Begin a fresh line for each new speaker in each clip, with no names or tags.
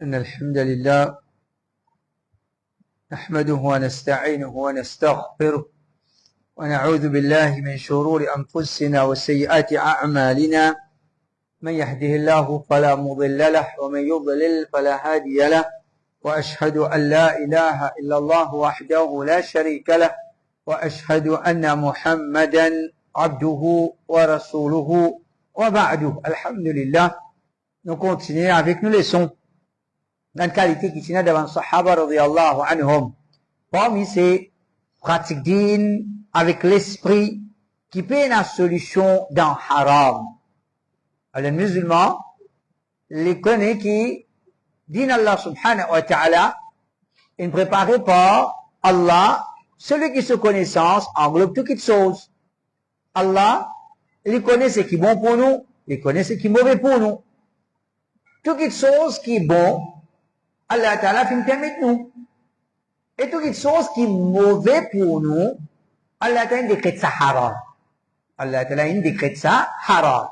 إن الحمد لله نحمده ونستعينه ونستغفره ونعوذ بالله من شرور أنفسنا وسيئات أعمالنا من يهده الله فلا مضل له ومن يضلل فلا هادي له وأشهد أن لا إله إلا الله وحده لا شريك له وأشهد أن محمدا عبده ورسوله وبعد. Alhamdulillah, nous continuons avec nos leçons dans la qualité qui tient devant les Sahaba radiyallahu anhum. Parmi ces pratiques dînes avec l'esprit qui peut la solution dans haram. Les musulmans, les connaissent qui disent Allah subhanahu wa ta'ala, ils ne préparent pas Allah, celui qui se connaissance englobe toutes les choses. Allah, il connaît ce qui est bon pour nous, il connaît ce qui est mauvais pour nous. Toutes les choses qui est bon, Allah Ta'ala fait permettre nous. Et toutes les choses qui est mauvais pour nous, Allah Ta'ala décrète ça haram. Allah Ta'ala décrète ça haram.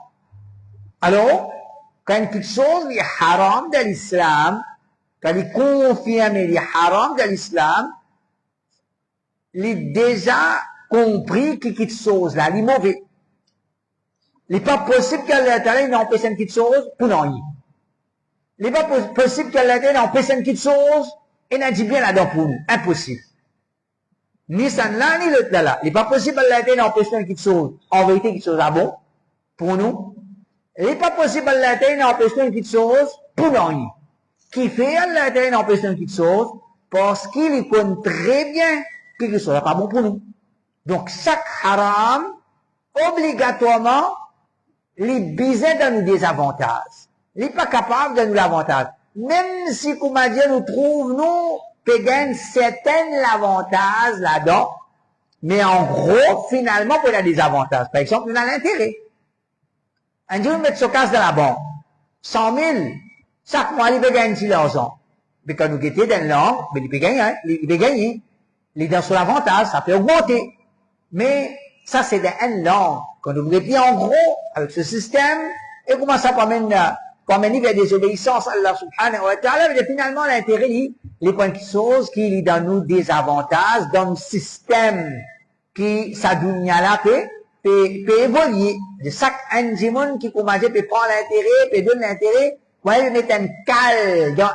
Alors, quand quelque chose est haram dans l'islam, quand il confirme qu'il est haram dans l'islam, il a déjà compris que quelque chose là, il est mauvais. Il n'est pas possible qu'Allah Ta'ala n'empêche une petite chose pour non y. Il n'est pas possible qu'Allah Ta'ala n'empêche une petite chose et n'a dit bien là-dedans pour nous. Impossible. Ni ça là, ni l'autre là. Il n'est pas possible qu'Allah Ta'ala n'empêche une petite chose. En vérité, quelque chose à bon pour nous. Il n'est pas possible qu'Allah Ta'ala n'empêche une petite chose pour non y. Qui fait Allah Ta'ala n'empêche une petite chose parce qu'il connaît très bien que quelque chose n'est pas bon pour nous. Donc, chaque haram, obligatoirement, il besoin de nous des avantages. Il n'est pas capable de nous l'avantage. Même si, comme Dieu nous trouve, nous, peut gagner certains avantages là-dedans, mais en gros, finalement, il y a des avantages. Par exemple, on a l'intérêt. Un jour, on met son casse dans la banque. 100 000. Chaque mois, il peut gagner 10 l'argent. Mais quand nous guettons dans l'an, il peut gagner, il peut gagner. Il est dans son avantage, ça peut augmenter. Mais, ça, c'est un an. Quand nous guettons en gros, avec ce système, et comment ça amène vers des obéissances à Allah subhanahu wa ta'ala, mais finalement, l'intérêt, les points de choses qui dans nous des avantages dans le système qui, sa dunya là, peut évoluer. De chaque individu qui commence, peut prendre l'intérêt, peut donner l'intérêt, ouais, mettre un cal dans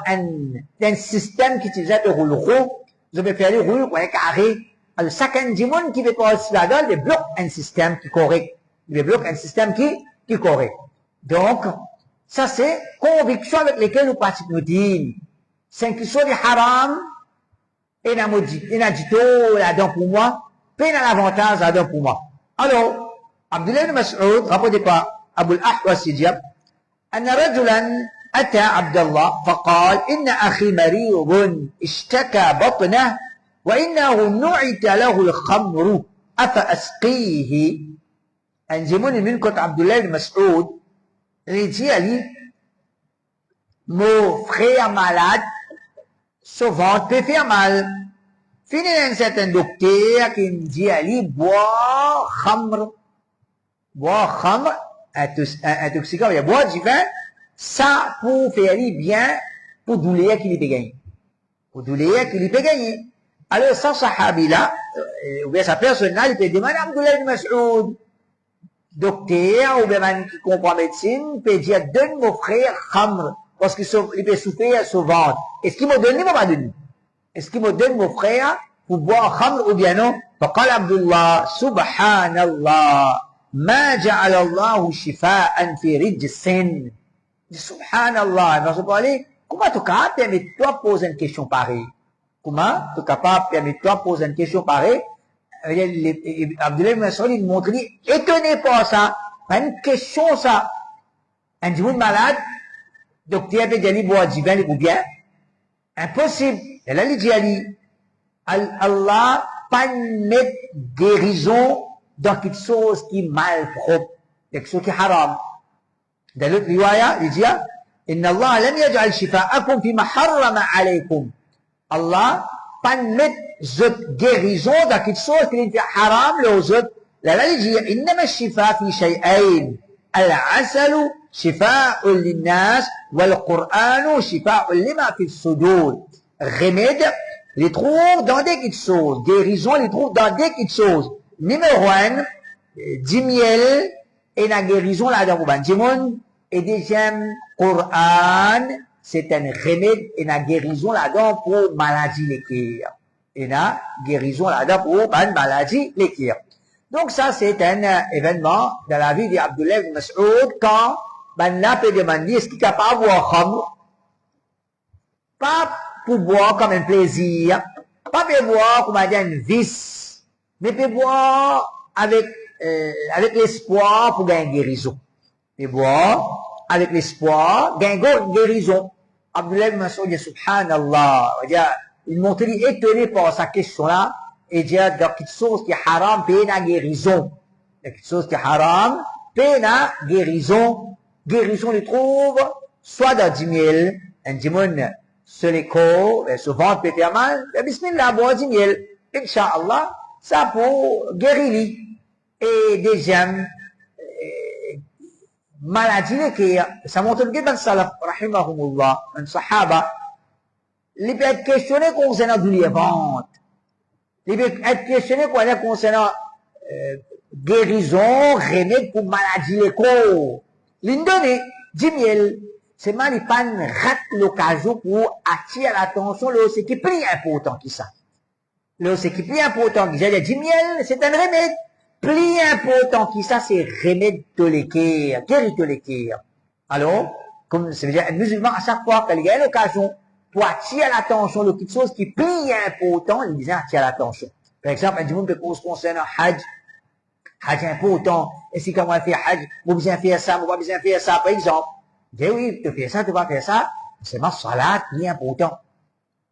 un système qui utilise le roule rond, je peux faire le roule, ouais, carré. Alors, chaque individu qui veut passer là-dedans, il bloque un système qui est correct. Il bloque un système qui est correct. Donc, ça c'est conviction avec lesquelles nous pratiquons nos dînes. C'est quelque chose de haram, et n'a dit tout là-dedans pour moi, puis il y a l'avantage là-dedans pour moi. Alors, Abdullah ibn Mas'ud, rapporté par Abu al-Ahwas Sijab, أن رجلا أتى عبد الله فقال إن أخي مريض اشتكى بطنه وإنه نعت له الخمر أفأسقيه. Un démon venu contre Abdullah ibn Mas'ud, il dit à lui, mon frère malade, souvent peut faire mal. Fini un certain docteur qui me dit à lui, bois khamr, intoxiquant, il y a boire du vin, ça pour faire bien, pour douleur qu'il peut gagner. Pour douleur qu'il peut gagner. Alors, ça, sahabi là, ou bien sa personne là, il peut demander à Abdullah ibn Mas'ud, docteur ou bien qui comprend médecine, peut dire, donne mon frère khamr, parce qu'il peut souffrir son ventre. Est-ce qu'il m'a donné ou pas donné? Est-ce qu'il me donne mon frère pour boire khamr ou bien non? فقال عبد الله سبحان الله ما جعل الله شفاء في رجس. Subhanallah, il va se parler, comment tu es capable de permettre-toi poser une question pareille? Comment tu es capable de permettre-toi poser une question pareille? Abdullah ibn Mas'ud, il montre, étonné par ça, pas une question ça. Un individu malade, docteur peut dire, boire du vin, ou bien? Impossible. Et là, il dit, Allah, pas mettre guérison dans quelque chose qui est mal propre, quelque chose qui est haram. Dans l'autre riwaya, il dit, Inna Allah lam yaj'al shifa'akum fi ma harrama alaykum. Allah, pas mettre cette guérison dans quelque chose qui est haram, les autres. Là, il dit, Innama shifa fi shay'ain. Al-asalu شفاء للناس والقرآن شفاء لما في الصدور. Remède, les trouve dans des petites choses. Guérison, les trouve dans des petites choses. Numéro 1, du miel et la guérison là-dedans pour ban. Et deuxième, Coran, c'est un remède et la guérison là-dedans pour maladie l'équerre. Et la guérison là-dedans pour ban maladie l'équerre. Donc ça, c'est un événement dans la vie d'Abdullah ibn Mas'ud quand ben là peut demander est-ce qu'il est capable de boire khamr, pas pour boire comme un plaisir, pas pour boire comme un vice, mais pour boire avec l'espoir pour gagner guérison. Pour boire avec l'espoir gagner guérison. Abdullah ibn Mas'ud dit subhanallah, il m'a été étonné par sa question là. Et dire dans quelque chose qui est haram, paye la guérison. Quelque chose qui est haram, paye la guérison. Guérison, on le trouve soit dans du miel, un dimon se l'écho, se ventre peut faire mal, mais bismillah, boire du miel. Inch'Allah, ça pour guérir. Et deuxième, maladie, ça montre le guébin salaf, rahimahumullah, un sahaba, il peut être questionné concernant du ventre. Il peut être questionné concernant guérison, remède pour maladie les corps. L'indonné, du miel, c'est mal, il pas rate l'occasion pour attirer l'attention, là, c'est qui est plus important que ça. Là, c'est qui est plus important que ça. Du miel, c'est un remède. Plus important que ça, c'est remède de l'équerre, guérir de l'équerre. Alors, comme ça veut dire, un musulman, à chaque fois qu'il y a l'occasion, pour attirer l'attention de quelque chose qui est plus important, il disait attirer l'attention. Par exemple, un monde peut cause concernant Hajj. Hajj important. Et si quand on fait Hajj, vous besoin faire ça, vous pas besoin faire ça, par exemple. Il dit oui, tu fais ça, tu vas faire ça. C'est ma salat plus important.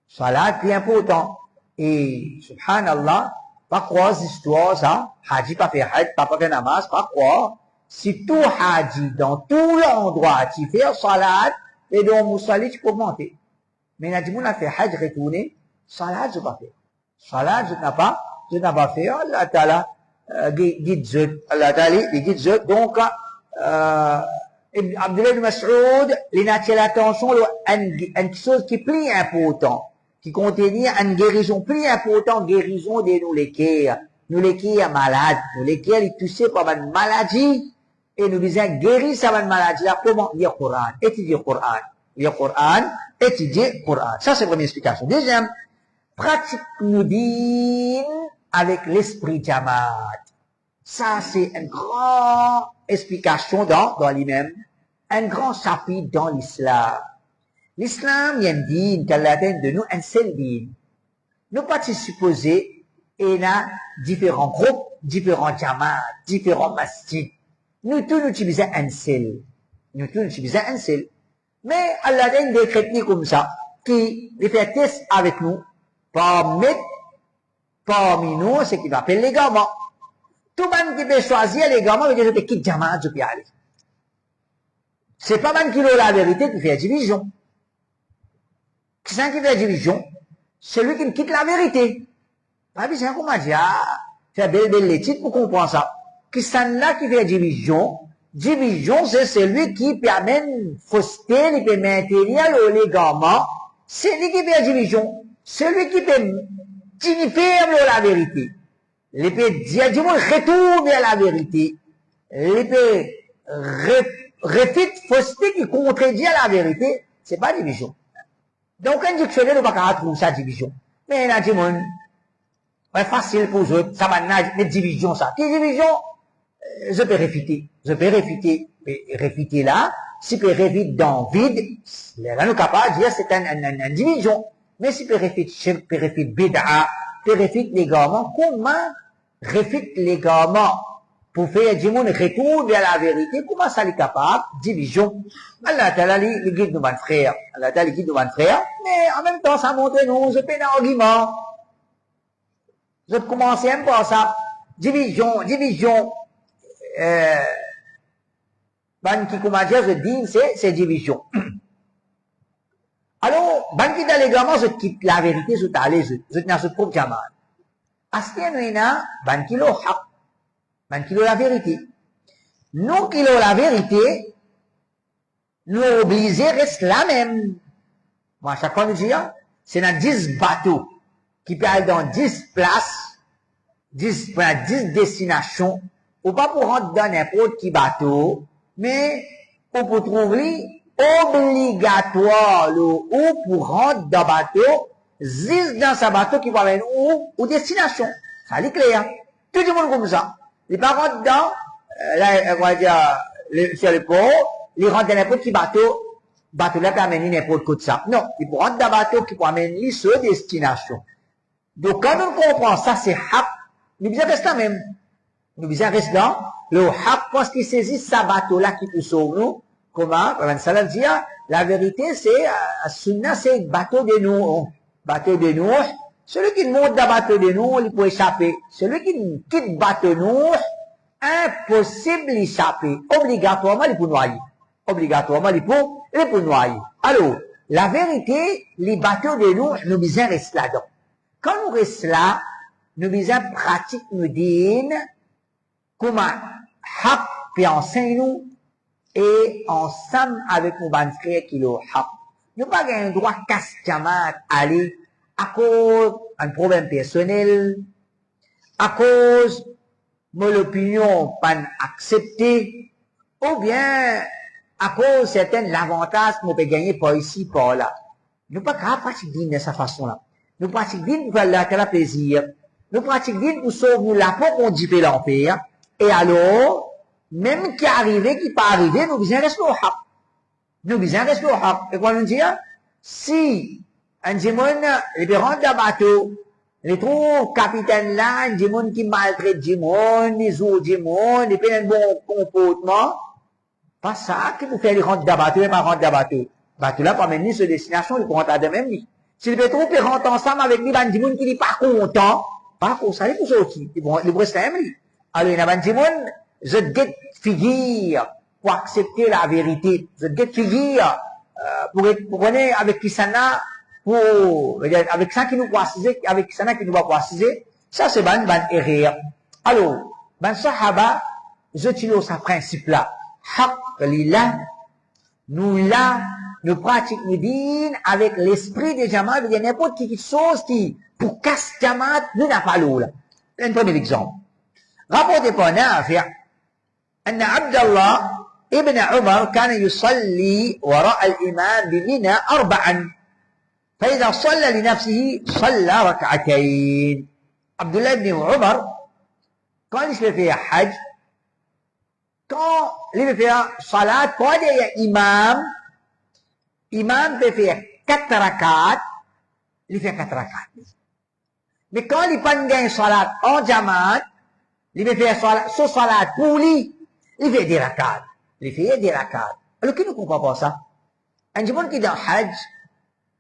Salat plus important. Et, subhanallah, pas croire cette histoire, ça. Hajj pas faire Hajj, pas faire namaz, pas croire. Si tout Hajj, dans tout l'endroit, tu fais salat, et dans Moussalit, tu peux monter. Mais il a dit, on a fait Hajj retourné, salat, je n'ai pas fait. Salat, je n'ai pas fait. Allah Ta'ala, guide zut. Allah Ta'ala, guide zut. Donc, Abdullah ibn Mas'ud, il a attiré l'attention à une chose qui est plus important, qui contenait une guérison plus importante, guérison de nous l'équerre. Nous l'équerre malade. Nous l'équerre, il touché par une maladie, et nous disons, guérir cette maladie là, comment lire Coran? Étudier Coran. Lire Coran, étudier Coran. Ça, c'est la première explication. Deuxième, pratique nous din avec l'esprit Jamaat. Ça, c'est une grande explication dans lui-même, un grand chapitre dans l'islam. L'islam, il y a une din, qu'Allah donne de nous un seul din. Nous pas supposer, il y a différents groupes, différents Jamaat, différents masjids. Nous tous, nous utilisons un seul. Nous tous, nous utilisons un seul. Mais Allah donne des techniques comme ça, qui les fait test avec nous, parmi nous, ce qu'il appelle les gamins. Tout le monde qui peut choisir les gamins, veut dire que qui jamaat je peux aller. C'est pas même qui a la vérité qui fait la division. Qui c'est qui fait la division? Celui qui quitte la vérité. Pas besoin qu'on m'a dit, faire belle l'étude pour comprendre ça. Qui c'est là qui fait la division? Division, c'est celui qui permet fausseté, il peut maintenir l'égarement. C'est lui qui fait la division. Celui qui peut signifier la vérité. Il peut dire, du moins, retourne vers la vérité. Il peut réfuter fausseté qui contredit la vérité. C'est pas division. Donc, un dictionnaire ne va pas trouver sa division. Mais il a dit, c'est facile pour eux. Ça va une division, ça. Quelle division? Je peux réfuter. Je peux réfuter là. Si je peux réfuter dans vide, là, nous capables de dire c'est une division. Mais si je peux réfuter bid'a, je peux réfuter l'égarement, comment réfuter l'égarement pour faire du monde retour vers la vérité, comment ça est capable? Division. Allah Ta'ala, il guide nos frères. Allah Ta'ala, il guide nos frères. Mais en même temps, ça montre nous, je peux un argument. Je commence un peu par ça. Division. Ban qui comment dire, je dis, c'est division. Alors, ban qui dans l'égarement, je quitte la vérité, je t'allais, je n'ai ce propre jamal. Astia nous ban qui l'ont la vérité. Nous qui l'ont la vérité,
nous obligés reste là même. Moi, à chaque fois, nous disons, c'est dans 10 bateaux qui peuvent aller dans 10 places, 10 destinations, ou pas pour rentrer dans n'importe qui bateau, mais pour trouver obligatoire, ou pour rentrer dans bateau, 10 dans ce bateau qui va aller ou destination. Ça, c'est clair. Tout le monde comme ça. Les parents dedans, là, on va dire, sur le port, ils rentrent dans n'importe qui bateau là peut amener n'importe quoi de ça. Non, ils pourront rentrer dans un bateau qui peut amener sur destination. Donc, quand on comprend ça, c'est haq. Nous besoin rester là même. Nous besoin rester là. Le haq, parce qu'il saisit ce bateau-là qui peut sauver nous. Comment? Ça veut dire, la vérité, c'est, sunna, c'est bateau de nous. Bateau de nous. Celui qui monte dans le bateau de nous, il peut échapper. Celui qui quitte le bateau de nous, impossible d'échapper. Obligatoirement, il peut noyer. Obligatoirement, il peut noyer. Alors, la vérité, les bateaux de nous, nous besoin rester là-dedans. Quand nous restons là, nous besoin pratiquer nos dînes, comment haq peut enseigner nous, et ensemble avec nos bons frères qui l'ont haq. Nous n'avons pas un droit casse-jamat aller à cause d'un problème personnel, à cause de l'opinion pas acceptée, ou bien à cause de certains avantages qu'on peut gagner par ici, par là. Nous ne pouvons pas pratiquer de cette façon-là. Nous pratiquons pour faire la plaisir. Nous pratiquons pour sauver la peau qu'on dit peut l'enfer. Et alors, même qui arrive, qui pas arriver, nous besoin rester au haq. Nous besoin rester au haq. Et quoi nous dit? Si un démon, les rentre dans le bateau, les trouve capitaine là, un démon qui maltraite démon, les autres démons, les fait un bon comportement, pas ça qui vous fait les rentrer dans le bateau et pas rentrer dans le bateau. Le bateau là, pas mener sur destination, il peut rentrer de même nuit. Si le pétrole peut rentrer ensemble avec les bandimons qui n'est pas content, pas pour ça, il peut sortir. Il peut rester même lui. Alors, il y a un bandimon, je get figure pour accepter la vérité. Je get figure pour aller avec qui ça n'a, avec ça qui nous précise, avec qui ça n'a qui nous va préciser. Ça, c'est ban erreur. Alors, ban sahaba, je tire ce principe-là. Haq lillah, nous pratiquons le din avec l'esprit de Jamaat, il y a n'importe qui chose qui, pour casse Jamaat, nous n'a pas l'eau là. Un premier exemple. Rapporté par Nafi', أن عبد الله ابن عمر كان يصلي وراء الإمام بمنى 4 فإذا صلى لنفسه صلى ركعتين. عبد الله بن عمر quand il se fait hajj, quand il fait salat, quand il y a imam peut faire 4 rakats, il fait 4 rakats. Mais quand il prend un salat en jamaat, il peut faire ce salat pour lui, il fait des rakats. Il fait des rakats. Alors, qui ne comprend pas ça? Un jamaat qui est dans hajj,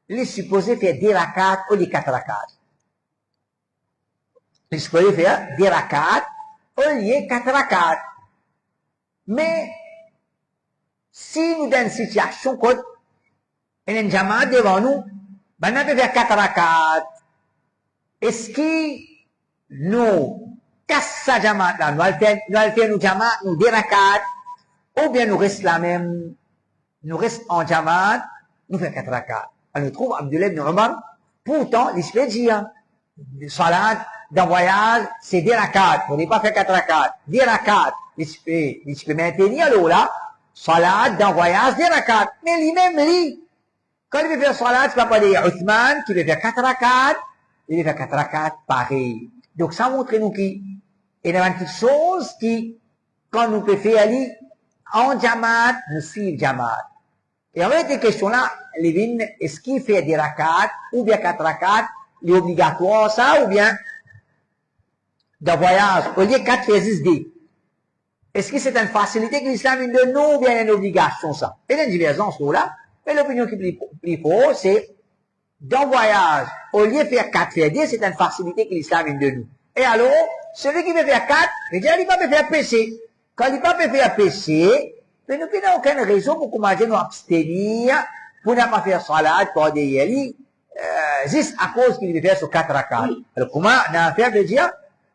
il est supposé faire des rakats ou des 4 rakats. Il est supposé faire des rakats au lieu de 4 rakats. Mais, si nous dans une situation où il y a un jamaat devant nous, ben on peut faire 4 rakats. Est-ce que nous cassons sa jamaat là, nous allons faire nos jamaat, nous des rakats, ou bien nous restons là même, nous restons en jamaat, nous faisons 4 rakats. Alors, nous trouvons Abdullah ibn Umar, pourtant, il se fait dire, salat, dans voyage, c'est des rakats. On n'est pas fait 4 rakats. Des rakats. Il se peut maintenir l'eau là. Salat, dans voyage, des rakats. Mais lui-même, lui, quand il veut faire salat, c'est pas des Uthman qui veut faire 4 rakats. Il veut faire 4 rakats pareil. Donc, ça montre nous qui, il y a une petite chose qui, quand nous pouvons faire aller, en jamaat, nous suivons jamaat. Et avec ces questions-là, Lévin, est-ce qu'il fait des rakats, ou bien 4 rakats, il est obligatoire ça, ou bien, de voyage, au lieu 4 faire 10 D. Est-ce que c'est une facilité que l'islam donne nous, ou bien une obligation, ça? Et il y a une divergence là. Et l'opinion qui est plus fort, c'est, dans voyage, au lieu de faire 4 faire 10, c'est une facilité que l'islam donne nous. Et alors, celui qui veut faire 4, il dit, il va faire PC. Quand il va faire PC, mais nous n'avons aucune raison pour commencer à nous abstenir, pour ne pas faire salat, pour des yali, juste à cause qu'il veut faire sur 4 rakats. Alors, comment, on a fait de dire,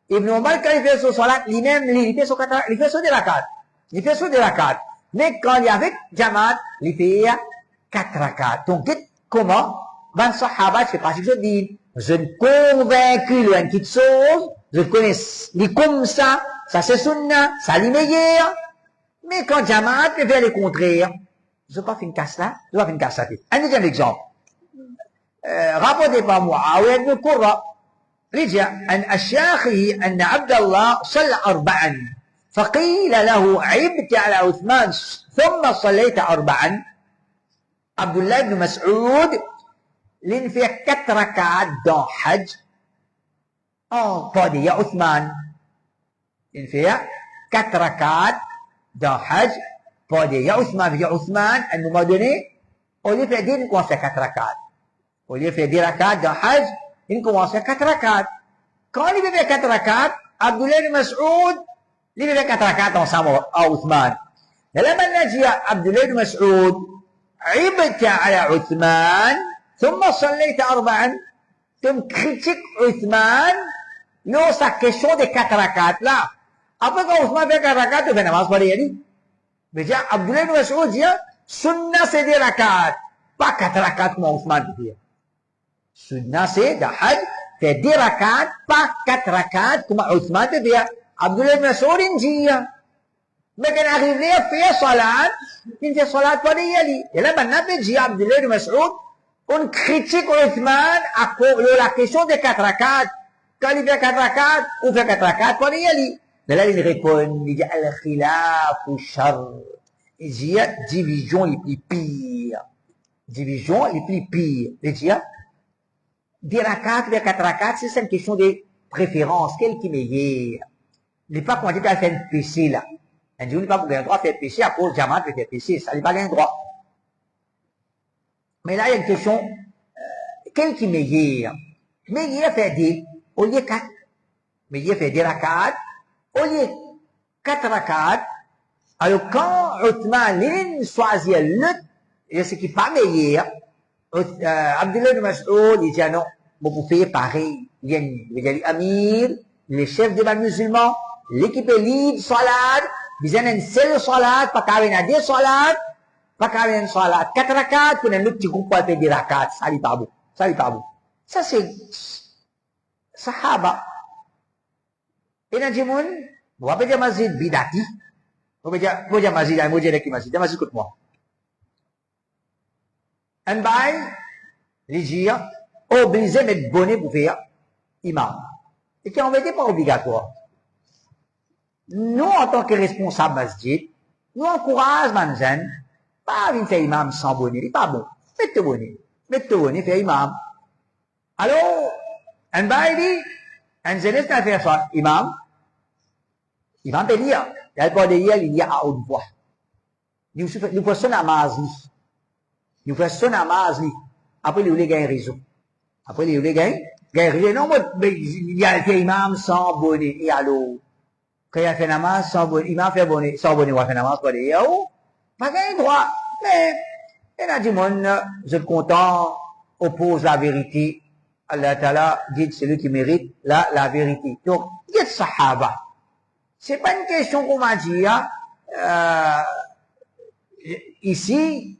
Ibn Omar, quand il fait son salat, lui-même, il fait sur 4 rakats, il fait sur des rakats. Il fait sur des rakats. Mais quand il y avait Jamaat, il fait 4 rakats. Donc, comment? Ben, Sahaba, c'est pas ce que je dis. Je suis convaincu de une petite chose. Je connais, les comme ça c'est sunna, ça les meilleur. Mais quand Jamaat fait le contraire, je n'ai pas fait une casse là, je n'ai pas fait une casse là. Un deuxième exemple. rapporté par Muawiyah ibn Qurra. رجع عن أشياخه أن عبد الله صلى 4 فقيل له عبت على عثمان ثم صليت 4 عبد الله بن مسعود لين فيه 4 ركعات dans حج pas dit يا عثمان لين فيه 4 ركعات dans حج pas dit يا عثمان يا عثمان à un moment donné au lieu de faire 10 il commence à 4 ركعات au lieu de faire 10 ركعات dans حج il commence à 4 rakats. Quand il fait 4 rakats, Abdullah ibn Mas'ud, il fait 4 rakats ensemble à Uthman. Et là, maintenant, dit Abdullah ibn Mas'ud, عبت على عثمان ثم صليت 4. Tu me critiques Uthman, non, sa question de 4 rakats là. Après, quand Uthman fait 4 rakats, tu fais namaz pour lui. Mais dit Abdullah ibn Mas'ud dit, sunna c'est des rakats, pas 4 rakats comme Uthman dit. Sunna c'est de Hajj, fait 10 rakats, pas 4 rakats, comme Othman te dit. Abdullah ibn Mas'ud dit. Mais quand il arrive là, il fait salat, il fait salat pour y aller. Et là, maintenant, il dit Abdullah ibn Mas'ud, on critique Othman à cause de la question des 4 rakats. Quand il fait 4 rakats, on fait 4 rakats pour y aller. Et là, il répond, il dit al-khilaf ou shar. Il dit division les plus pires. Division les plus pires. Il dit 10 rakats, 4 rakats, c'est une question de préférence. Quel qui est meilleur? Il n'est pas qu'on dit qu'elle fait un péché là. On dit, on n'est pas pour gagner le droit de faire péché à cause de Jamaat de faire péché. Ça n'est pas gagner le droit. Mais là, il y a une question, quel qui est meilleur? Meilleur fait 10, au lieu 4. Meilleur fait 10 rakats, au lieu 4 rakats. Alors, quand Uthman choisit le, ce qui n'est pas meilleur, Abdullah ibn Mas'ud, il dit, non, vous pouvez pareil. Il y a l'amir, les chefs des musulmans, l'équipe élite, salat, ils ont une seule salat, pas qu'à une 2 salat, pas qu'à une salat, 4 rakats, pour un autre petit groupe, pour faire 10 rakats, ça n'est pas bon. Ça n'est pas bon. Ça, c'est Sahaba. Et dans le monde, vous avez dit masjid bidati, vous avez dit masjid, vous avez dit masjid, écoute-moi. Un bail, les dire, obligé de mettre bonnet pour faire imam. Et qui en fait pas obligatoire. Nous, en tant que responsables masjid, nous encourageons Manzen, pas venir faire imam sans bonnet, c'est pas bon. Mettez bonnet, faire imam. Alors, un bail dit, un jeunesse n'a fait ça, imam peut dire, il y a pas de hier, il y a à haute voix. Nous faisons namaz, nous faisons namaz, après il y a un réseau. Après il y a un réseau. Non, mais il y a fait imam sans bonnet, et alors, quand il y a fait namaz sans bonnet, imam fait bonnet, sans bonnet, il a fait namaz pour dire, oh, pas gagné droit. Mais, il a dit, je suis content, oppose la vérité. Allah Ta'ala dit celui qui mérite la vérité. Donc, il y a Sahaba. C'est pas une question qu'on m'a dit, ici,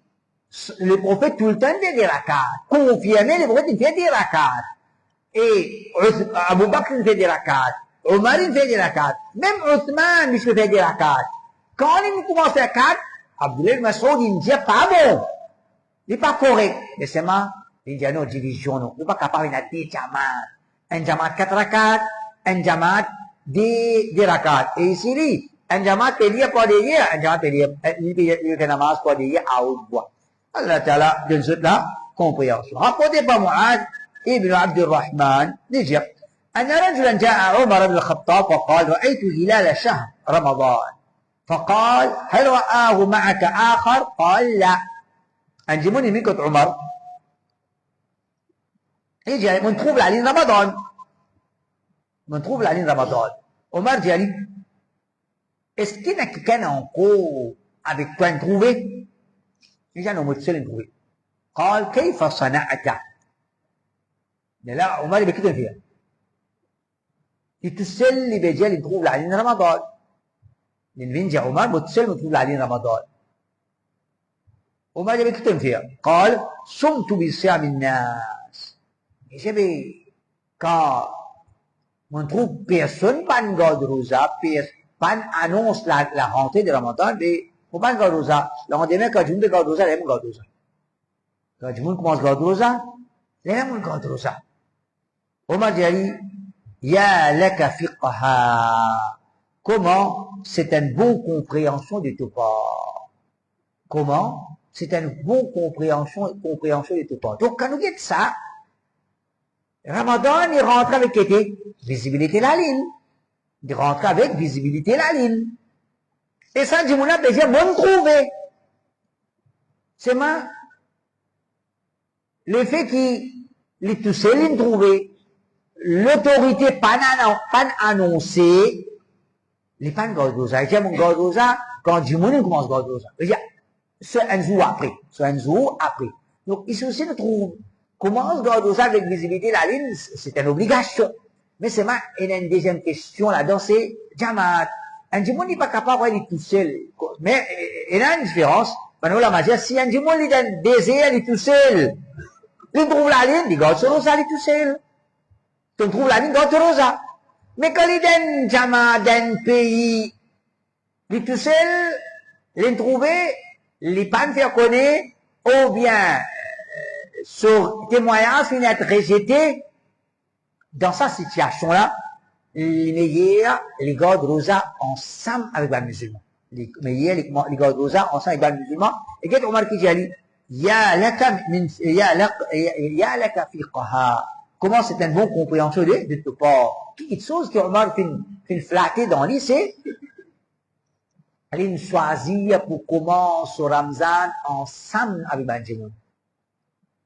le prophète tout le temps fait des rakats. Confirmé, le prophète il fait des rakats. Et Abu Bakr il fait des rakats. Omar il fait des rakats. Même Othman il fait des rakats. Quand il commence à 4, Abdullah ibn Mas'ud il dit pas bon. Il n'est pas correct. Mais c'est moi. Il dit non, division, non. Il n'est pas capable de dire jamaat. Un jamaat 4 rakats, un jamaat 10 rakats. Et ici, un jamaat peut dire pas de dire, un jamaat peut dire, il fait namaz pas de dire à haute voix. Allah Ta'ala, de ce là, compréhension. Rapporté par Mu'ad ibn Abd al-Rahman, Niger. أن رجلا جاء عمر بن الخطاب وقال رأيت هلال شهر رمضان فقال هل رآه معك آخر؟ قال لا. أنجموني منكم عمر يجي من trouve la ligne Ramadan. On trouve la ligne Ramadan. Omar dit Ali, est-ce qu'il y a quelqu'un encore avec toi à trouver? Il dit non, moi seul à trouver. قال كيف صنعت؟ لا Omar il بكتب فيها. Il tout seul il veut dire il trouve la ligne Ramadan. Il vient dire Omar moi seul me trouve la ligne Ramadan. Omar dit, qu'est-ce que tu fais? قال صمت بصيام الناس. Et c'est quand on trouve personne pas de garde rosa, personne annonce la rentrée de Ramadan, mais faut pas de garde rosa. Le lendemain, quand je me garde rosa, les mêmes garde rosa. Quand je me commence garde rosa, les mêmes garde rosa. Omar dit, ya laka fiqha. Comment c'est une bonne compréhension de tout part. Comment c'est une bonne compréhension de tout part. Donc, quand nous guettons ça, Ramadan, il rentre avec été, visibilité la ligne. Il rentre avec visibilité la ligne. Et ça, du monde déjà bon trouvé. C'est ma, le fait qu'il tout seul, il trouvé, l'autorité pas annoncée, les pas de Gordosa. Et mon Gordosa, quand du monde commence Gordosa. C'est un jour après. Donc, ici aussi, nous trouvons, commence Gordosa avec visibilité la ligne, c'est une obligation. Mais c'est ma, il y a une deuxième question là-dedans, c'est, Jamaat. Un monde n'est pas capable d'aller tout seul. Mais, il y a une différence. Maintenant, la magie, si un monde est un désir, il est tout seul. Il trouve la ligne, il garde Rosa, il est tout seul. Tu trouves la ligne, garde Rosa. Mais quand il est dans Jamaat, dans un pays, il est tout seul, il trouve, il pas faire connaître, ou bien, sur témoignage, il est rejeté. Dans cette situation-là, les meilleurs, les gardes rosa ensemble avec les musulmans. Les meilleurs, les gardes rosa ensemble avec les musulmans. Et qu'est-ce qu'on marque ici? Ya laka fiqha. Comment c'est une bonne compréhension de tout part. Quelque chose qui Omar fait flatter dans lui, c'est aller choisir pour commencer Ramzan ensemble avec les musulmans.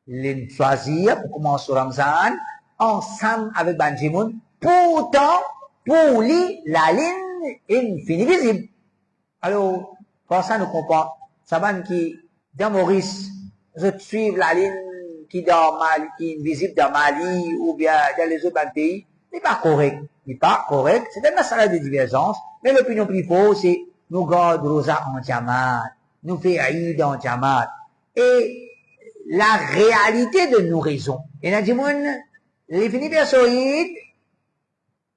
Les choisir pour commencer Ramzan ensemble avec Banjimoun, pourtant, pour lui, la ligne est finie visible. Alors, pour ça, nous comprenons, ça va qui, dans Maurice, je suis la ligne qui est visible dans Mali, ou bien dans les autres pays, n'est pas correct. N'est pas correct. C'est un masala de divergence, mais l'opinion plus fausse, c'est, nous gardons Rosa en Jamaat, nous faisons Aïd en Jamaat. Et, la réalité de nos raisons. Et nous disons, les finis persoïdes,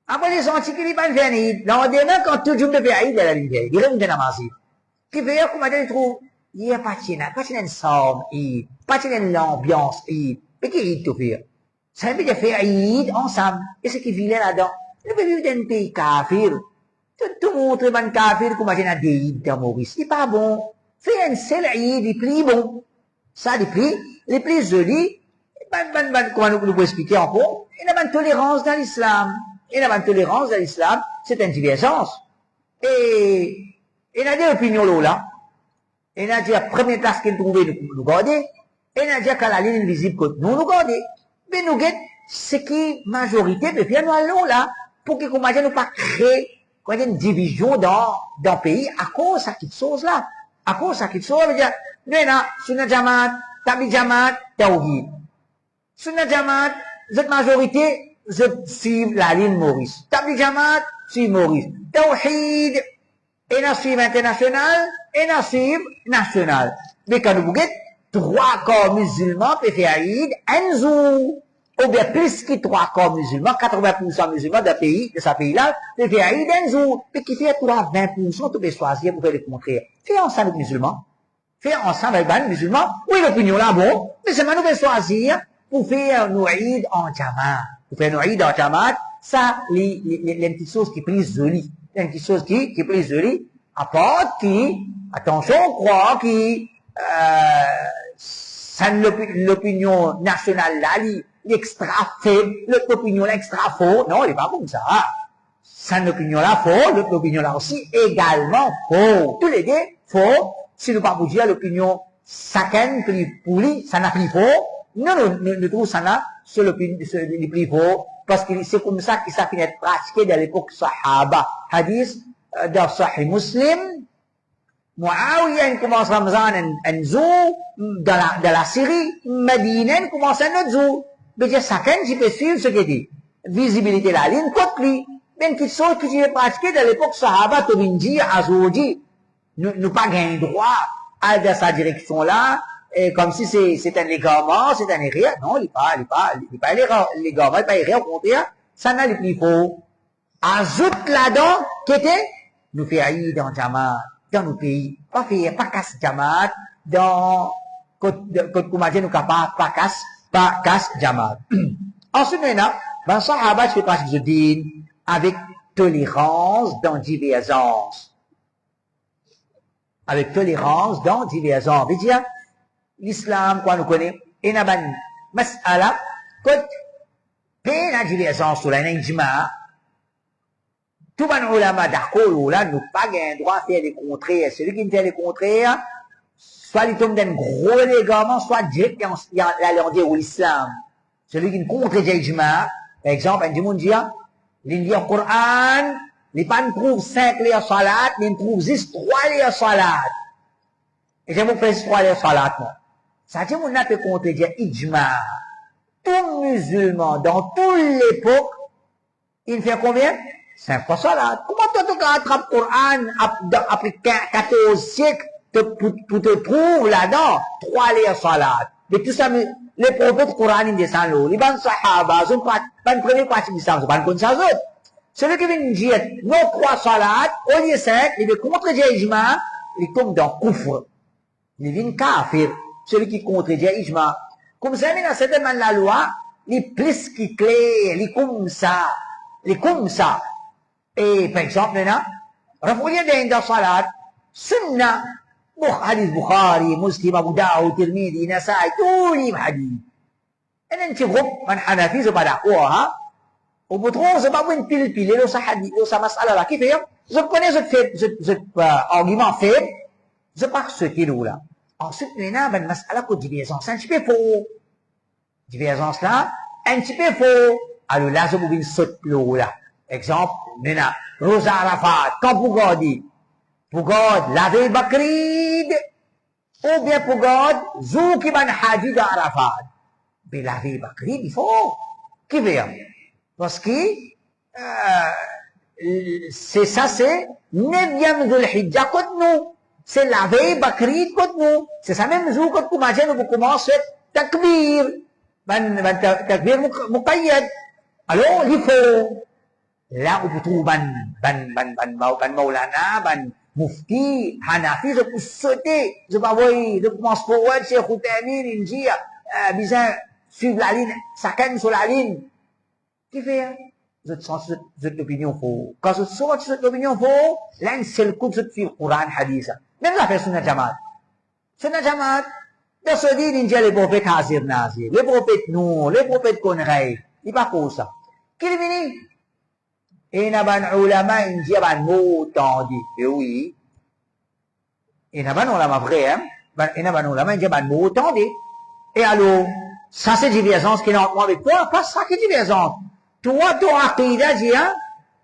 après les sentiers qui ne pas venir, lendemain, quand tout le monde fait Aïd, il a la ligne, il revient de namazid. Qui fait, comment il trouve, il n'y a pas de somme, pas de l'ambiance, mais qui tout fait? Ça veut dire faire Aïd ensemble. Et ce qui vit là-dedans, nous vivons dans un pays kafir. Tout le monde est un kafir, comment il y a des Aïd dans Maurice. C'est pas bon. Faire un seul Aïd, il plus bon. Ça, les plus jolis, comment nous pouvons expliquer encore? Il y a une tolérance dans l'islam. Il y a une tolérance dans l'islam, c'est une divergence. Et il y a des opinions là. Il y a la première place qu'il trouvait, nous garder. Et il y a qu'à la ligne visible que nous garder. Mais nous guettons ce qui, majorité, peut faire nous allons là, pour que, comment dire, nous pas créer, une division dans le pays à cause de cette chose là. À cause de cette chose, veut dire, nous, Sunna Jamaat, Tabli Jamaat, Tawhid. Sunna Jamaat, cette majorité, je suis la ligne Maurice. Tabli Jamaat, suit Maurice. Tawhid, et la suive international, et la suive national. Mais quand nous voulons, 3 corps musulmans peuvent faire Aïd, un jour, ou bien plus que 3 corps musulmans, 80% musulmans de ce pays-là, peuvent faire Aïd un jour. Mais qui fait 20%, tu peux choisir pour faire le contraire. Fais ensemble avec les musulmans. Faire ensemble avec les musulmans. Oui, l'opinion là, bon. Mais c'est maintenant nous choisir pour faire nous Aïd en Jamaat. Pour faire nous Aïd en Jamaat, ça, les petites choses qui prise jolie. Les petites choses qui prise jolie. À part qui, attention, on croit qui, ça l'opinion nationale là, l'extra faible, l'opinion là extra faux. Non, il n'est pas comme ça. Ça l'opinion là faux, l'opinion là aussi également faux. Tous les deux faux. Si nous pas vous dire l'opinion chacun plus pourri, ça n'a plus faux. Non, nous trouvons ça là, c'est l'opinion, le plus faux. Parce que c'est comme ça que ça finit d'être pratiqué dans l'époque Sahaba. Hadith, dans Sahih Muslim, Muawiyah commence Ramzan un jour, dans la Syrie, Medina commence un autre jour. Mais chacun qui peut suivre ce qu'il dit. Visibilité la ligne, contre lui. Même quelque chose que j'ai pratiqué dans l'époque Sahaba, Tobinji, Azoudi, nous pas gain droit aller dans sa direction-là, et comme si c'est un égarement, c'est un erreur. Non, il n'est pas l'égarement, il n'est pas erreur, au contraire, ça n'a plus faux. Ajoute là-dedans, qui était, nous faire dans Jamaat, dans nos pays, pas casse Jamaat, dans, côte Koumadje, nous capable, pas casse Jamaat. Ensuite, maintenant, ben, Sahaba, je fais pas ce din, avec tolérance dans divergence. Avec tolérance dans divergence. Veut dire, l'islam, quoi nous connaît, et n'a ban, mas'ala, côte, peine à divergence sur la ijma, tout le monde ulama d'accord, là, nous pas gain droit à faire des contraires. Celui qui fait des contraires, soit il tombe d'un gros élément, soit directement, il y a l'allure au l'islam. Celui qui contredit l'ijma, par exemple, un monde dit, il dit au Coran, il pas prouve 5 les salat, mais il prouve juste 3 les salat. Et je vous fais 3 les salat, moi. Ça dit, on a peut contredire l'ijma. Tout musulman, dans toute l'époque, il fait combien? 5 fois salat. Comment toi, tu attrapes le Coran après 14 siècles pour te trouver là-dedans 3 les salat? Mais tout ça, les prophètes Coran, ils descendent l'eau. Les bons sahaba, ils pas une première partie de l'islam, c'est pas une bonne chose. Celui qui vient dire, non 3 salat, au lieu 5, il veut contredire l'ijma, il tombe dans kufr. Il vient kafir. Celui qui contredit l'ijma. Comme ça, mais dans cette manière, la loi, il est plus qui clair, il est comme ça. Il est comme ça. Et, par exemple, maintenant, refoulez dans salat, sunnah, hadith Bukhari, Muslim, Abu Dawud, Tirmidhi, Nasai, tous les hadiths. Et là, tu vois, man Hanafi, c'est pas d'accord, hein. Au bout de c'est pas une pile, là, ça hadith, là, ça mas'ala là, qui fait, je connais ce argument faible, je pars ce kilo là. Ensuite, maintenant, ben, mas'ala que divergence, un petit peu faux. Divergence là, un petit peu faux. Alors là, je vous dis saute l'eau là. Exemple, maintenant, Rosa Arafat, quand vous regardez, pour God, la veille Bakrid, ou bien pour God, Zou qui ban Haji d'Arafat. Mais la veille Bakrid, il faut, qui veut? Parce que, c'est ça, c'est, 9e de l'Hijja contre nous. C'est la veille Bakrid contre nous. C'est ça même jour quand vous imaginez, vous commencez takbir. Takbir muqayyad. Alors, il faut, là où vous trouvez Maulana, Mufti, Hanafi, je peux sauter, je peux envoyer, je commence forward, Cheikh Houtamin, il dit, bizarre, suivre la ligne, chacun sur la ligne. Qui fait? Vous êtes sans cette opinion faux. Quand vous sortez de cette opinion faux, là, c'est le coup de suivre le Coran, Hadith. Même la personne de Jamaat. Sunnah Jamaat, dans ce dit, il dit les prophètes Hazir Nazir, les prophètes Nour, les prophètes Konrei. Il pas pour ça. Qui est venu? Et n'a pas ulama, il dit, ban mot tendu. Et oui. Et n'a pas ulama vrai, hein? Et n'a pas ulama, il dit, ban mot tendu. Et alors, ça c'est divergence qui est entre moi avec toi, pas ça qui est divergence. Toi, ton aqida, dit, hein?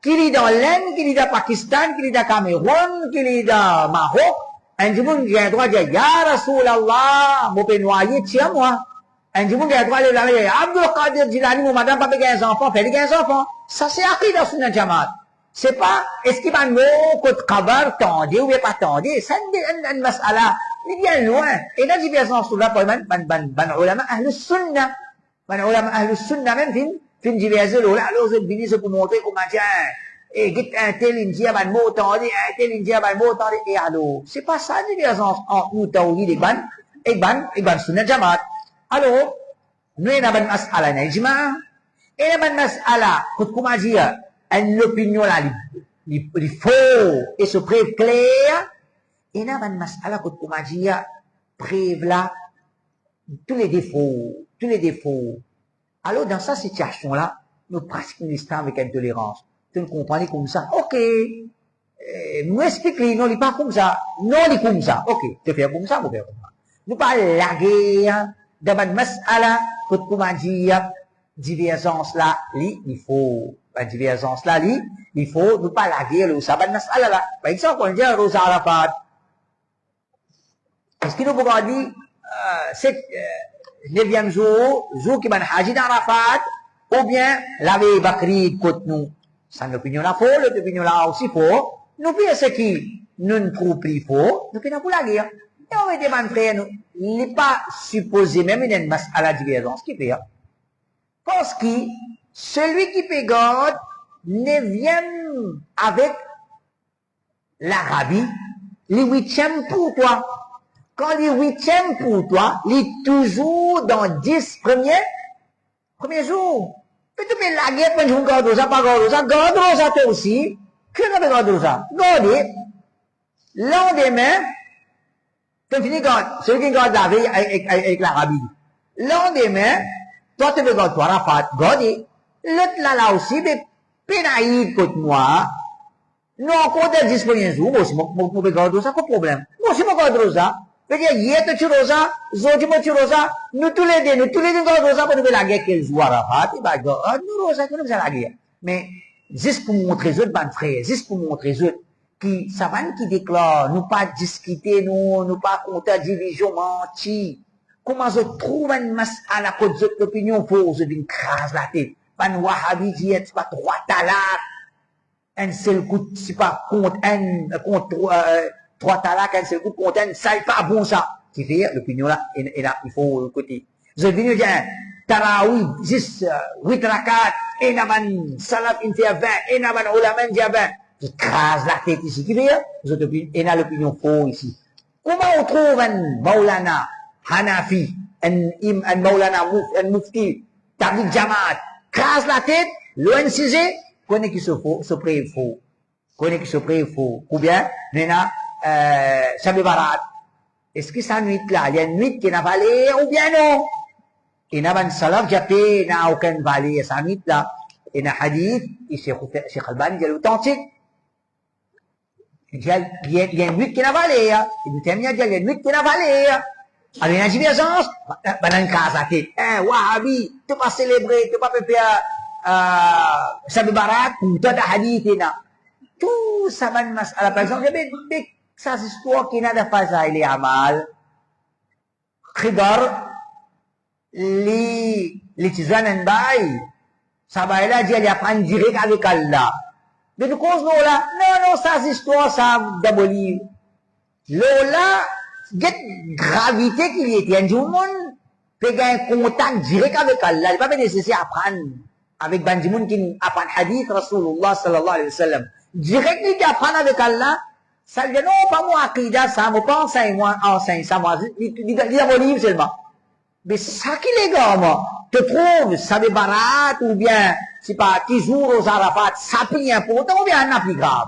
Qu'il est dans l'Inde, qu'il est dans Pakistan, qu'il est dans Cameroun, qu'il est dans Maroc. Un jour, il a droit de dire, Ya Rasulallah, mon père noyé, tiens moi. Un jour, il a droit de dire, Abdul Qadir Jilani, mon madame, pas 15 enfants, fait 15 enfants. Ça, c'est aqida Sunnah Jamaat. C'est pas, est-ce qu'il va nous, côté kabar, tendu, ou bien pas tendu. Ça, c'est une mas'ala. Il vient loin. Et la divergence, là, pour ban ulama ahlus sunnah. Ban ulama ahlus sunnah, même, fin divergence, là, alors, je viens pour montrer comment dire, et get un tel, il dit, ban mot tendu, un tel, il dit, ban mot tendu, et alors, c'est pas ça, la divergence entre nous, tawhid, et ban Sunnah Jamaat. Alors, nous, il y a ban mas'ala, najma, et il y a ban mas'ala, comment dire, l'opinion là, il faut, et se preuve clair, et il y a ban mas'ala, comment dire, preuve là, tous les défauts. Alors, dans cette situation-là, nous pratiquons l'islam avec intolérance. Tu nous comprends comme ça. Ok. Nous expliquons, non, il n'est pas comme ça. Non, il est comme ça. Ok. Tu fais comme ça, vous faites comme ça. Nous pas laguer, dans une mas'ala, comment dire, divergence là, il faut. Divergence là, il faut, nous pas laguer, le sabbat mas'ala là. Par exemple, on dit, Rosa Arafat. Est-ce que nous pouvons dire, c'est, 9e jour qui ban Haji d'Arafat, ou bien, la veille Bakrid contre nous. Ça, l'opinion là faux, l'opinion là aussi faux. Nous, puis, ce qui, nous ne trouvons plus faux, nous, puis, nous, pour la guerre. Et on va dire, mon frère, il n'est pas supposé même une à la divergence qui fait. Parce que celui qui fait God ne vient avec l'Arabie, les huitièmes pour toi. Quand les huitièmes pour toi, il est toujours dans 10 premiers jours. Mais tu peux la guerre, tu gardes ça, pas garder ça, garde ça toi aussi. Que tu peux garder ça? Garder. Lendemain, tu finis garde, celui qui garde la vie avec l'Arabie. Lendemain, toi tu peux garder toi, Rafat, garder. L'autre là aussi, mais pénaïde contre moi. Non, encore des 10 premiers jours, moi aussi, je peux garder ça, pas de problème. Moi aussi, je peux garder ça. C'est-à-dire, hier, tu tues ça, Zodi, tu tues ça, nous tous les deux, gardons ça, pour nous faire la guerre qu'elle joue à Rafat, et bah, nous, ça, nous faisons la guerre. Mais, juste pour montrer aux autres, ban frère, juste pour montrer aux autres, qui, ça va qui déclare, nous pas discuter, nous pas compter division, menti. Comment je trouve une masse à la côte de l'opinion fausse, d'une crase la tête. Ban Wahhabi dit, c'est pas 3 talaks. Un seul coup, c'est pas contre 3 talaks, un seul coup contre un, ça n'est pas bon ça. C'est fait, l'opinion là, et là, il faut côté. Je viens dire, Tarawi, 8 rakat, et naman, salaf, il fait 20, et naman, ulaman, dit 20. Je crase la tête ici. Qui fait, et là, l'opinion faux ici. Comment on trouve un Maulana Hanafi, un Maulana Mufti, Tablik Jamaat, crase la tête, l'ONCG, connaît qui se pré faux. Connaît qui se pré faux. Ou bien, Nena, Sabi Barat. Est-ce que ça nuit là? Il y a une nuit qui n'a pas valé, ou bien non? Et n'a pas salaf, j'ai n'a aucun valé, ça nuit là. Et n'a hadith, et Cheikh Albani, il est authentique. Il y a une nuit qui n'a pas valé, et du thème, il y a une nuit qui n'a pas valé. Alors, il y a une divergence, ben, dans une case à tête. Wahhabi, tu pas célébrer, tu pas faire, Sabi Barat, ou tu as hadith, tout ça va mas'ala. Par exemple, il y a ça histoire qui n'a de faza il est amal. Khidar, les tisanes bail, ça va là, il apprend direct avec Allah. De tout cause, là, non, ça histoire, ça d'abolir. Là, il y a gravité qu'il y a. Il y a un monde, peut un contact direct avec Allah. Il n'est pas nécessaire d'apprendre avec Banjimoun qui apprend hadith Rasulullah sallallahu alayhi wa sallam. Direct, il apprend avec Allah. Ça dit non, pas moi, Aqidah, ça, moi, pas enseigne ça, moi, il a mon livre seulement. Mais ça qui les gars, moi, te trouve, ça des barat, ou bien, c'est pas, toujours aux Arafat, ça plie important, ou bien, un plus grave.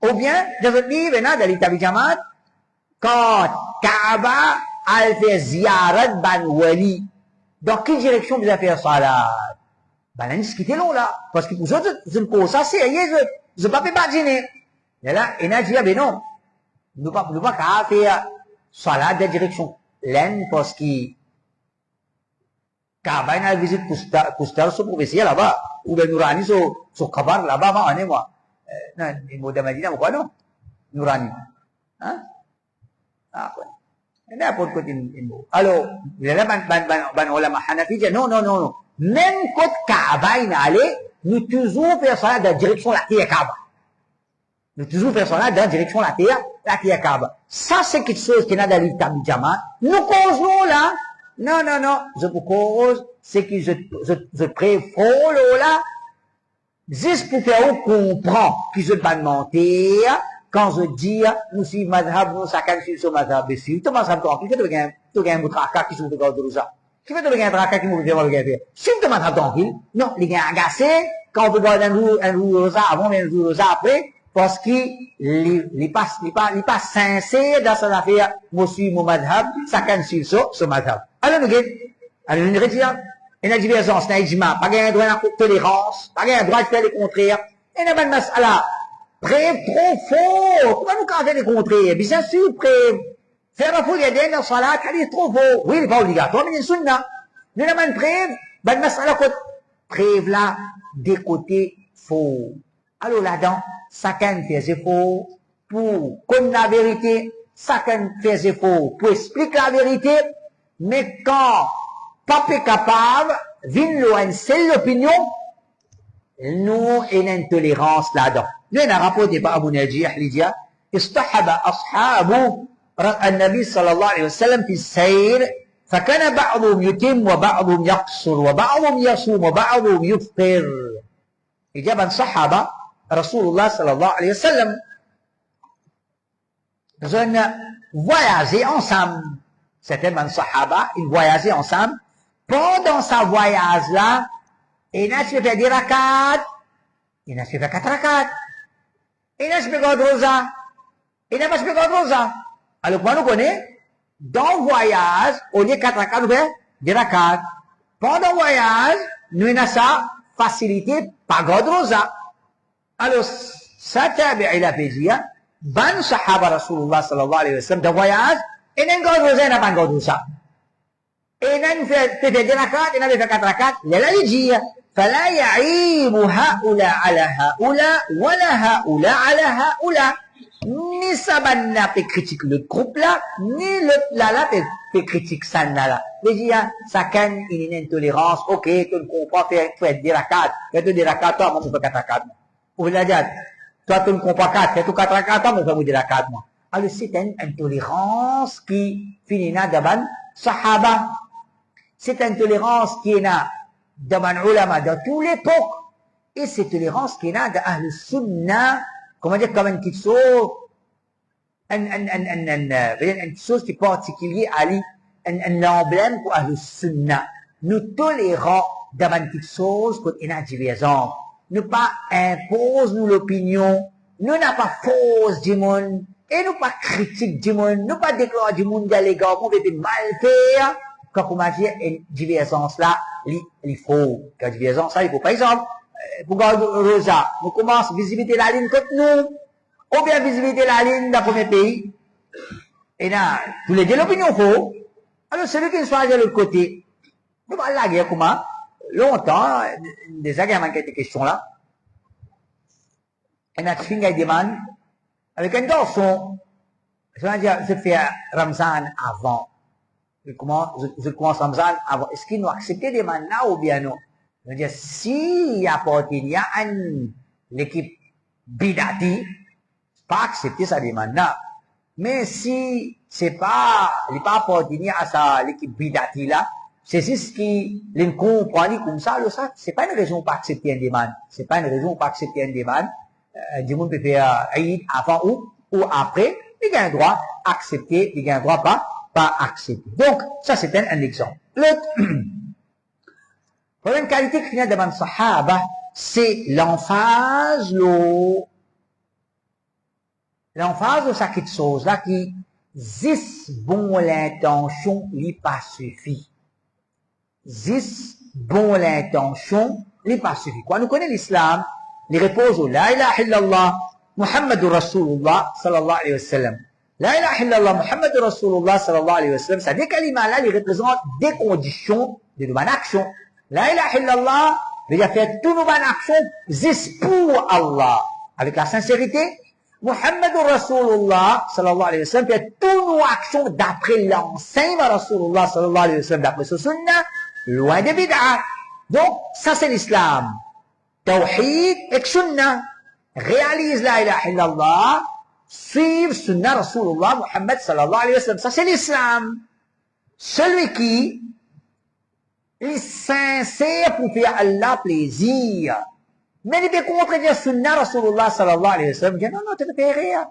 Ou bien, dans votre livre, dans l'Itabi Jamaat, quand Kaaba a fait ziyarat ban wali, dans quelle direction vous avez fait salat? Ben, là, ce qui était long, là. Parce que pour ça, c'est une cause assez sérieuse, je ne peux pas imaginer. Et là, il a dit, ben non, nous pas qu'à faire salat de direction. L'un, parce que, Kaaba, il a visité Kustar, son professeur là-bas, ou bien Nourani, son Kabar là-bas, on est moi. Non, il m'a dit, quoi, non? Nourani. Hein? Ah, quoi. Il n'a pas de côté, alors, il y a là, ban ulama Hanafi, non. Même quand Kaaba, il allait, nous toujours faire salat de direction la terre Kaaba. Nous toujours faire ça là, dans la direction de la terre Kaaba. Ça, c'est quelque chose qui est dans l'Itabi Jamaat. Nous causons là. Non. Je vous cause, c'est que je préfère là, juste pour faire comprendre que je ne vais pas mentir, quand je dis, nous suivons madhab, nous chacun suit son madhab, et si tu m'as dit, tu as un moutraka qui se fait de ça. Qui fait de un traka qui me fait mal faire. Si tu m'as dit tranquille, non, les gars agacés, quand on peut garder un rosa avant, mais un rosa après, parce qu'il n'est pas sincère dans son affaire, moi suis mon madhab, chacun suit son madhab. Alors, nous retirons, il y a une divergence, il y a un ijma, pas un droit de tolérance, pas un droit de faire les contraires, il y a une mas'ala, preuve trop fort, comment nous quand faire les contraires? Bien sûr, preuve, faire un fou, il y a des salat, c'est trop fort, oui, il n'est pas obligatoire, mais il y a une sunna. Nous avons une preuve, une mas'ala, preuve là, des côtés faux. Alors là-dedans, chacun faisait faux pour connaître la vérité, chacun faisait faux pour expliquer la vérité, mais quand papa est capable, vient une seule opinion, nous, il y a une intolérance là-dedans. Nous, on a rapporté par Abu Najih, il dit, استحب أصحاب رأى النبي صلى الله عليه وسلم في السير فكان بعضهم يتم وبعضهم يقصر وبعضهم يصوم وبعضهم يفطر. إجابة صحابة رسول الله صلى الله عليه وسلم. Ils ont voyagé ensemble. Certains sahaba, ils voyageaient ensemble. Pendant sa voyage-là, il a fait des rakats, il a fait 4 rakats, il a fait God Rosa, il n'a pas fait God Rosa. Alors, comment nous connaissons? Dans le voyage, on est 4 rakats, nous faisons des rakats. Pendant le voyage, nous avons ça facilité par God Rosa. Alors, ça, il a fait dire, ban sahaba Rasulullah sallallahu alayhi wa sallam, de voyage, et n'a God Rosa, il n'a pas God Rosa. Et n'a fait des rakats, il n'a fait 4 rakats, il a dit, فلا يعيب هؤلاء على هؤلاء ولا هؤلاء على هؤلاء. Ni Sabana peut critiquer le groupe là, ni l'autre là peut critiquer ça là. Les gens, ça canne une intolérance. Ok, tu ne comprends pas faire des rakats. Fais-toi des rakats, toi, moi, je fais 4 rakats. Ou la dire, toi, tu ne comprends pas 4, fais-toi 4 rakats, toi, moi, je fais des rakats, moi. Alors, c'est une intolérance qui finit là devant Sahaba. C'est une intolérance qui est là devant ulama de toute l'époque. Et cette tolérance qui est là de Ahl Sunnah, comment dire, comme une petite chose, une petite chose qui est particulière à lui, un emblème pour Ahl Sunnah. Nous tolérons devant une petite chose quand il y a une divergence. Nous pas impose nous l'opinion, nous n'a pas fausse du monde, et nous pas critique du monde, nous pas déclare du monde à l'égard, on veut mal faire. Quand on dit une divergence là, il faut, quand divergence là, il faut, par exemple, pour garder Rosa, nous commençons à visiter la ligne contre nous, ou bien visiter la ligne d'un premier pays, et là, tous les deux l'opinion faux, alors celui qui soit de l'autre côté, nous allons la guerre comment, longtemps, déjà qu'il y a manqué des questions là, et notre fille demande, avec un garçon, je fais Ramzan avant. Je commence Ramzan avant. Est-ce qu'ils nous accepté des manna ou bien non? Je veux dire, s'il y a appartenu à l'équipe bidati, pas accepter ça des manna. Mais si c'est pas, il n'est pas appartenu à l'équipe bidati là, c'est juste ce qui les comprend comme ça, ça, c'est pas une raison pour pas accepter un demande. C'est pas une raison pour pas accepter un demande. Du monde peut faire Aïd avant ou après, il a un droit accepter, il a un droit pas accepter. Donc, ça c'est un exemple. L'autre, une qualité qui vient devant le Sahaba, c'est l'emphase de ça quelque chose là qui, zis bon l'intention, lui pas suffit. Zis bon l'intention, lui pas suffit. Quand nous connaissons l'islam, il repose au La ilaha illallah, Muhammadur Rasulullah sallallahu alayhi wa sallam. La ilaha illallah, Muhammadur Rasulullah sallallahu alayhi wa sallam, ça des kalimats-là, ils représentent des conditions de nos bonnes actions. La ilaha illallah, il a fait toutes nos bonnes actions, juste pour Allah. Avec la sincérité, Muhammadur Rasulullah sallallahu alayhi wa sallam fait toutes nos actions d'après l'enseignement de Rasulullah sallallahu alayhi wa sallam, d'après ce sunnah, loin des bid'ah. Donc, ça c'est l'islam. Tawhid et sunnah. Réalise la ilaha illallah, suivre sunnah Rasulullah Muhammad sallallahu alayhi wa sallam. Ça c'est l'islam. Celui qui est sincère pour faire Allah plaisir. Mais il peut contredire sunnah Rasulullah sallallahu alayhi wa sallam. Il dit non, tu ne fais rien.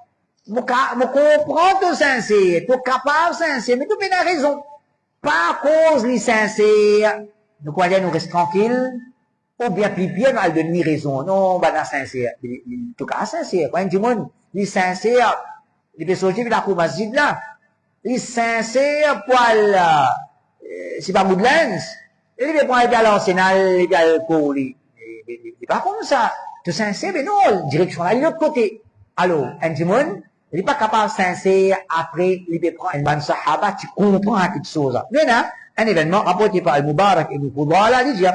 Je comprends ton sincère, tu es capable sincère, mais tu peux avoir raison. Pas à cause les sincères. Nous croyons nous restons tranquilles. Ou bien plus bien, nous donner raison. Non, bah, non, sincère. En tout cas, sincère. Quand du monde, les sincères, les personnes qui viennent à la masjid là, les sincères pour c'est pas Woodlands. Et les pour aller à l'Arsenal, les gars, pour les, pas comme ça. Tout sincère, mais non, direction là, de l'autre côté. Alors, un du monde, il n'est pas capable de sincère après, il peut prendre un ban sahaba, tu comprends quelque chose. Maintenant, un événement rapporté par Al-Mubarak et Al-Fudala, il dit,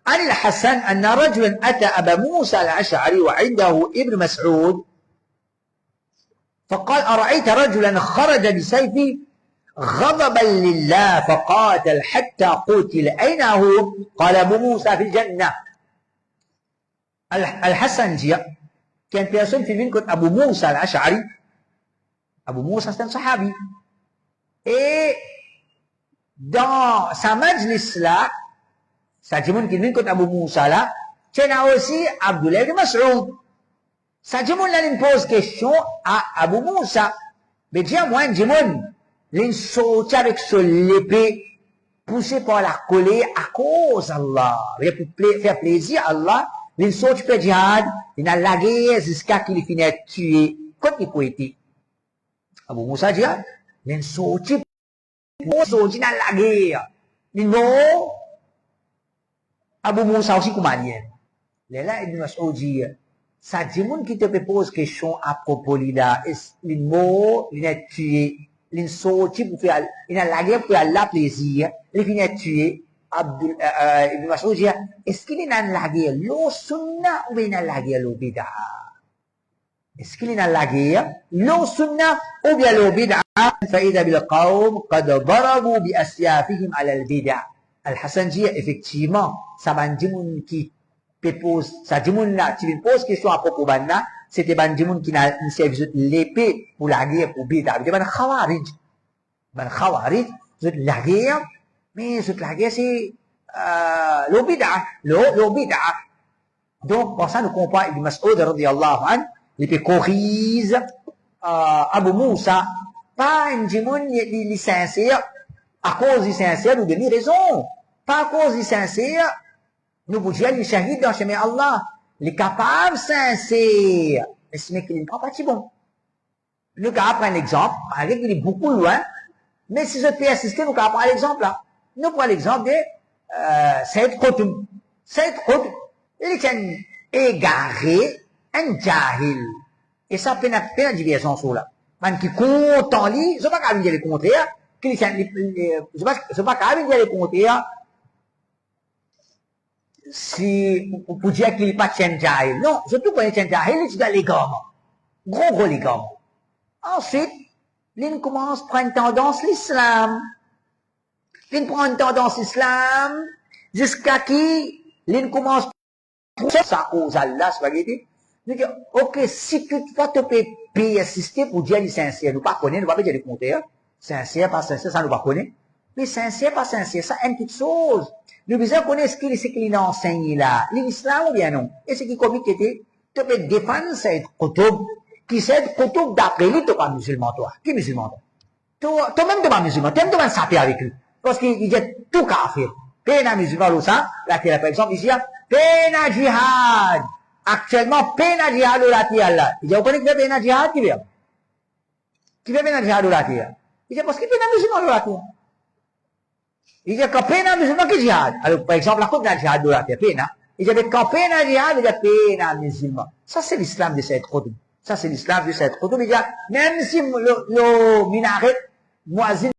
عن الحسن أن رجلا أتى أبا موسى الأشعري وعنده ابن مسعود فقال أرأيت رجلا خرج بسيفه غضبا لله فقاتل حتى قتل أين هو؟ قال أبو موسى في الجنة. الحسن جاء كان personne في منكم أبو موسى الأشعري Abu Musa, c'est un sahabi. Et dans sa majlis là, ça dit moun qui vient contre Abu Musa là, tu as aussi Abdullah ibn Mas'ud. Ça dit moun là, il pose question à Abu Musa. Mais dis moi, dis moun, il saute avec son épée, poussé par la colère à cause d'Allah. Pour faire plaisir à Allah, il saute par djihad, il a la guerre jusqu'à qu'il finisse tuer. Quand il peut être. Abu Musa dit, il saute dans la guerre. Il non, Abu Musa aussi comme manière. Là, Ibn Mas'ud dit, ça dit moun qui te pose question à propos de là, il mort, il est tué, il sorti pour faire, il a la guerre pour faire la plaisir, il finit tué. Ibn Mas'ud dit, est-ce qu'il est dans la guerre, l'eau sunna ou bien dans la guerre, l'eau bid'a? Est-ce qu'il est dans la guerre, l'eau sunna ou bien l'eau bid'a? فإذا بالقوم قد ضربوا بأسيافهم على البدع. Al-Hassan dit, effectivement, ça m'a dit moun qui pose, ça dit moun là, qui pose question à propos de là, c'était ban dit moun qui n'a servi l'épée pour la guerre, pour bid'a. C'est ban khawarij. Ban khawarij, c'est la guerre, mais c'est la guerre, c'est, l'eau bid'a. L'eau bid'a. Donc, pour ça, nous comprenons Ibn Mas'ud, radiyallahu anhu, il peut corriger, Abu Musa, pas un djimoun, il est sincère, à cause du sincère, nous donnons raison. Pas à cause du sincère, nous vous disons, il est shahid dans le chemin Allah. Il est capable, sincère. Mais ce mec, il n'est pas parti bon. Nous allons prendre un exemple, avec il est beaucoup loin, mais si je peux assister, nous allons prendre l'exemple là. Nous prenons l'exemple de Saïd Qutb. Saïd Qutb, il est un égaré, un jahil. Et ça peut faire une diversion sur là. Man qui compte en lit, je ne sais pas qu'à dire le contraire, je ne sais pas qu'à dire le contraire, si, pour dire qu'il n'est pas Tchen Jahil. Non, surtout quand il est Tchen Jahil, il est dans les gamins. Gros les gamins. Ensuite, il commence à prendre tendance l'islam. Il prend une tendance l'islam, jusqu'à qui, il commence à ça cause Allah, spaghetti. Il dit, ok, si toutefois tu peux assister pour dire les sincères, nous ne connaissons pas, nous ne dire les contraires. Sincère, pas sincère, ça nous ne connaissons pas. Mais sincère, pas sincère, ça une petite chose. Nous besoin connaître ce qu'il a enseigné là. L'islam ou bien non. Et ce qui communique était, tu peux défendre cette Qutb, qui cette Qutb d'après lui, tu n'es pas musulman, toi. Qui est musulman, toi? Toi-même, tu n'es pas musulman. Tu n'es pas sapé avec lui. Parce qu'il dit tout kafir. Pena musulman, ou ça, là, par exemple, ici, pena jihad. Actuellement, pena jihad ou la tire là. Il dit, vous connaissez qui fait pena jihad, qui fait? Qui fait pena jihad ou la tire? Il dit, parce qu'il pena musulman ou la tire. Il dit, quand pena musulman, qui jihad? Alors, par exemple, la coupe de la jihad ou la tire, pena. Il dit, quand pena jihad, il dit, pena musulman. Ça, c'est l'islam de cette Qutb. Ça, c'est l'islam de cette Qutb. Il dit, même si le minaret, muazzin,